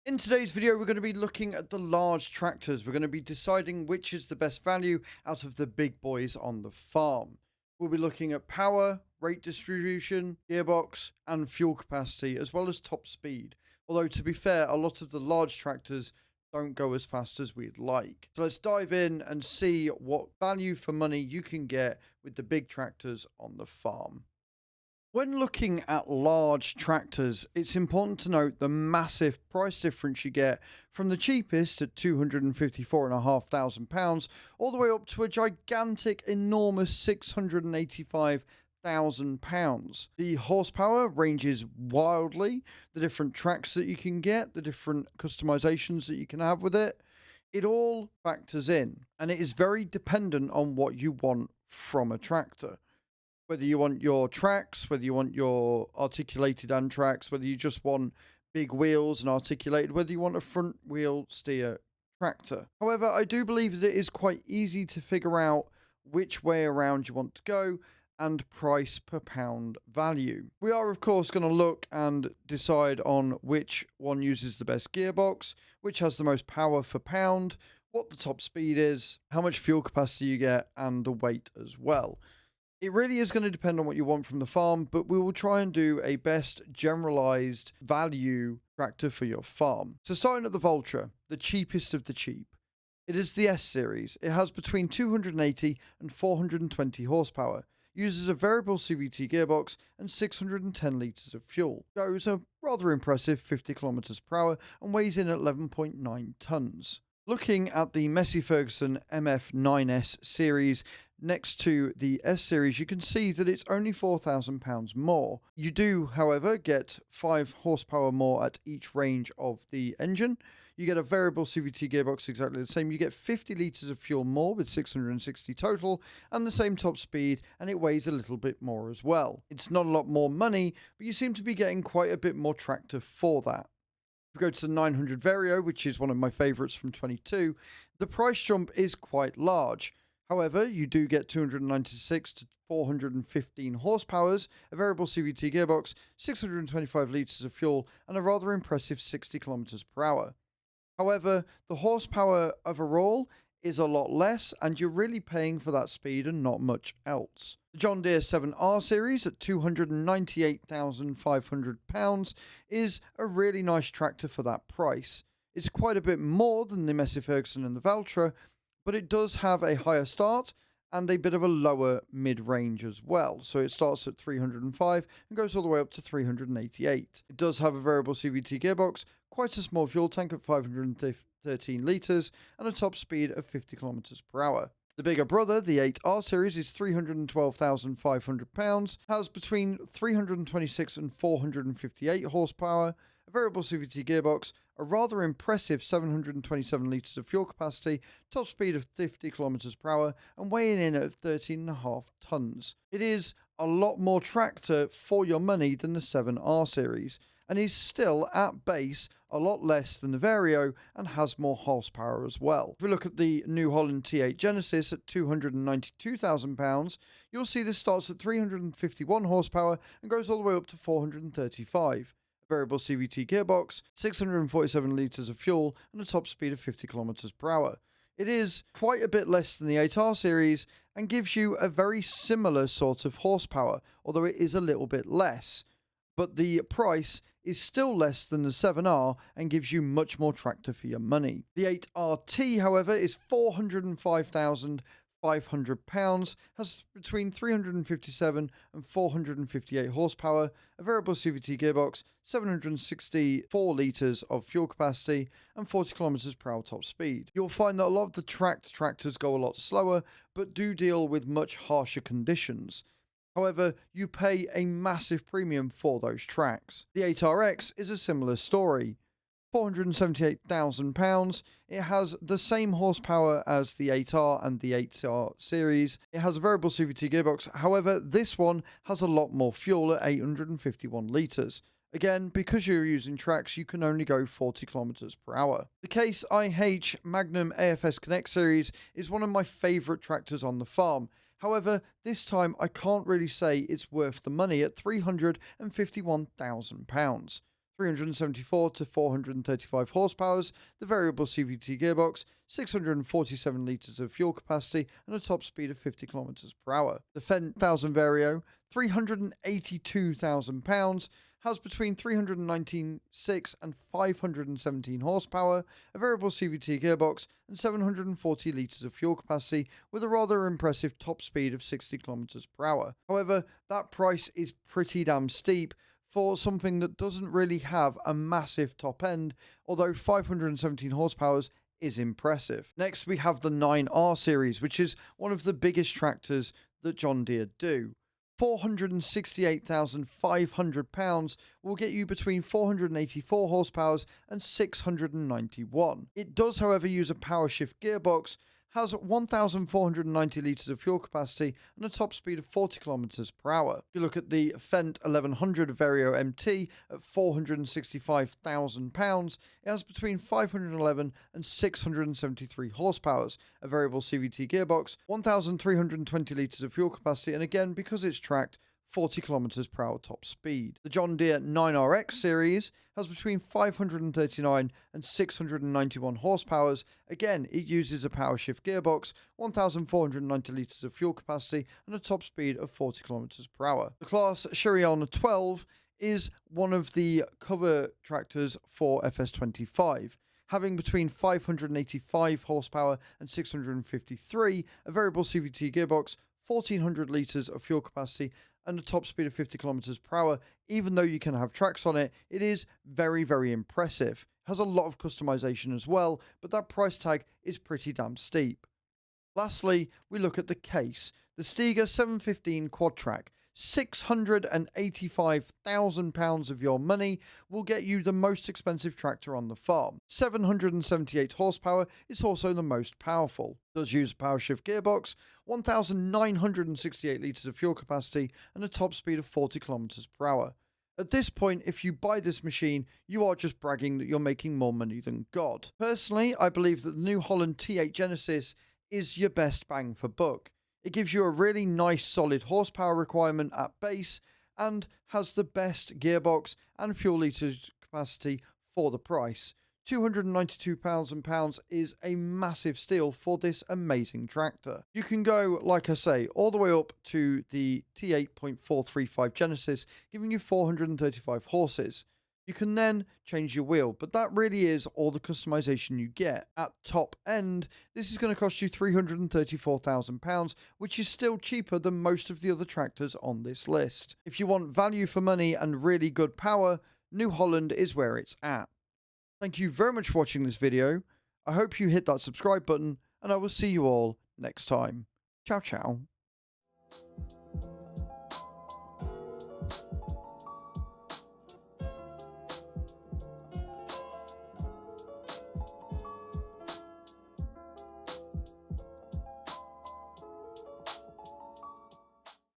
In today's video, we're going to be looking at the large tractors. We're going to be deciding which is the best value out of the big boys on the farm. We'll be looking at power, rate distribution, gearbox, and fuel capacity, as well as top speed. Although, to be fair, a lot of the large tractors don't go as fast as we'd like. So let's dive in and see what value for money you can get with the big tractors on the farm. When looking at large tractors, it's important to note the massive price difference you get from the cheapest at £254,500 all the way up to a gigantic, enormous £685,000. The horsepower ranges wildly, the different tracks that you can get, the different customizations that you can have with it. It all factors in, and it is very dependent on what you want from a tractor. Whether you want your tracks, whether you want your articulated and tracks, whether you just want big wheels and articulated, whether you want a front wheel steer tractor. However, I do believe that it is quite easy to figure out which way around you want to go and price per pound value. We are, of course, going to look and decide on which one uses the best gearbox, which has the most power for pound, what the top speed is, how much fuel capacity you get, and the weight as well. It really is going to depend on what you want from the farm, but we will try and do a best generalized value tractor for your farm. So starting at the Valtra, the cheapest of the cheap. It is the S series. It has between 280 and 420 horsepower, uses a variable CVT gearbox and 610 litres of fuel. Goes a rather impressive 50 kilometers per hour and weighs in at 11.9 tons. Looking at the Massey Ferguson MF9S series, next to the S series, you can see that it's only £4,000 more. You do, however, get 5 horsepower more at each range of the engine. You get a variable CVT gearbox exactly the same. You get 50 litres of fuel more with 660 total and the same top speed, and it weighs a little bit more as well. It's not a lot more money, but you seem to be getting quite a bit more tractor for that. If we go to the 900 Vario, which is one of my favourites from 22, the price jump is quite large. However, you do get 296 to 415 horsepowers, a variable CVT gearbox, 625 litres of fuel, and a rather impressive 60 kilometers per hour. However, the horsepower overall is a lot less, and you're really paying for that speed and not much else. The John Deere 7R series at £298,500 is a really nice tractor for that price. It's quite a bit more than the Massey Ferguson and the Valtra, but it does have a higher start and a bit of a lower mid-range as well. So it starts at 305 and goes all the way up to 388. It does have a variable CVT gearbox, quite a small fuel tank at 513 litres, and a top speed of 50 kilometers per hour. The bigger brother, the 8R series, is £312,500, has between 326 and 458 horsepower, a variable CVT gearbox, a rather impressive 727 litres of fuel capacity, top speed of 50 kilometers per hour, and weighing in at 13.5 tons. It is a lot more tractor for your money than the 7R series, and is still at base a lot less than the Vario and has more horsepower as well. If we look at the New Holland T8 Genesis at £292,000, you'll see this starts at 351 horsepower and goes all the way up to 435. Variable CVT gearbox, 647 litres of fuel, and a top speed of 50 kilometers per hour. It is quite a bit less than the 8R series and gives you a very similar sort of horsepower, although it is a little bit less. But the price is still less than the 7R and gives you much more tractor for your money. The 8RT, however, is £405,500, has between 357 and 458 horsepower, a variable CVT gearbox, 764 litres of fuel capacity, and 40 kilometers per hour top speed. You'll find that a lot of the tracked tractors go a lot slower, but do deal with much harsher conditions. However, you pay a massive premium for those tracks. The 8RX is a similar story. £478,000. It has the same horsepower as the 8R and the 8R series. It has a variable CVT gearbox. However, this one has a lot more fuel at 851 litres. Again, because you're using tracks, you can only go 40 kilometers per hour. The Case IH Magnum AFS Connect series is one of my favourite tractors on the farm. However, this time I can't really say it's worth the money at £351,000. 374 to 435 horsepower, the variable CVT gearbox, 647 litres of fuel capacity, and a top speed of 50 kilometers per hour. The Fendt 1000 Vario, £382,000, has between 319.6 and 517 horsepower, a variable CVT gearbox, and 740 litres of fuel capacity, with a rather impressive top speed of 60 kilometers per hour. However, that price is pretty damn steep for something that doesn't really have a massive top end, although 517 horsepower is impressive. Next, we have the 9R series, which is one of the biggest tractors that John Deere do. £468,500 will get you between 484 horsepower and 691. It does, however, use a power shift gearbox, has 1,490 litres of fuel capacity, and a top speed of 40 kilometers per hour. If you look at the Fendt 1100 Vario MT at £465,000, it has between 511 and 673 horsepower, a variable CVT gearbox, 1,320 litres of fuel capacity, and again, because it's tracked, 40 kilometers per hour top speed. The John Deere 9RX series has between 539 and 691 horsepower. Again, it uses a power shift gearbox, 1,490 litres of fuel capacity, and a top speed of 40 kilometers per hour. The class Cherion 12 is one of the cover tractors for FS25. Having between 585 horsepower and 653, a variable CVT gearbox, 1,400 litres of fuel capacity, and a top speed of 50 kilometers per hour. Even though you can have tracks on it, it is very, very impressive. It has a lot of customization as well, but that price tag is pretty damn steep. Lastly, we look at the case. The Stiga 715 Quad Track. £685,000 of your money will get you the most expensive tractor on the farm. 778 horsepower is also the most powerful. Does use a power shift gearbox, 1,968 litres of fuel capacity, and a top speed of 40 kilometers per hour. At this point, if you buy this machine, you are just bragging that you're making more money than God. Personally, I believe that the New Holland T8 Genesis is your best bang for buck. It gives you a really nice solid horsepower requirement at base and has the best gearbox and fuel litres capacity for the price. £292,000 is a massive steal for this amazing tractor. You can go, like I say, all the way up to the T8.435 Genesis, giving you 435 horses. You can then change your wheel, but that really is all the customization you get. At top end, this is going to cost you £334,000, which is still cheaper than most of the other tractors on this list. If you want value for money and really good power, New Holland is where it's at. Thank you very much for watching this video. I hope you hit that subscribe button, and I will see you all next time. Ciao, ciao.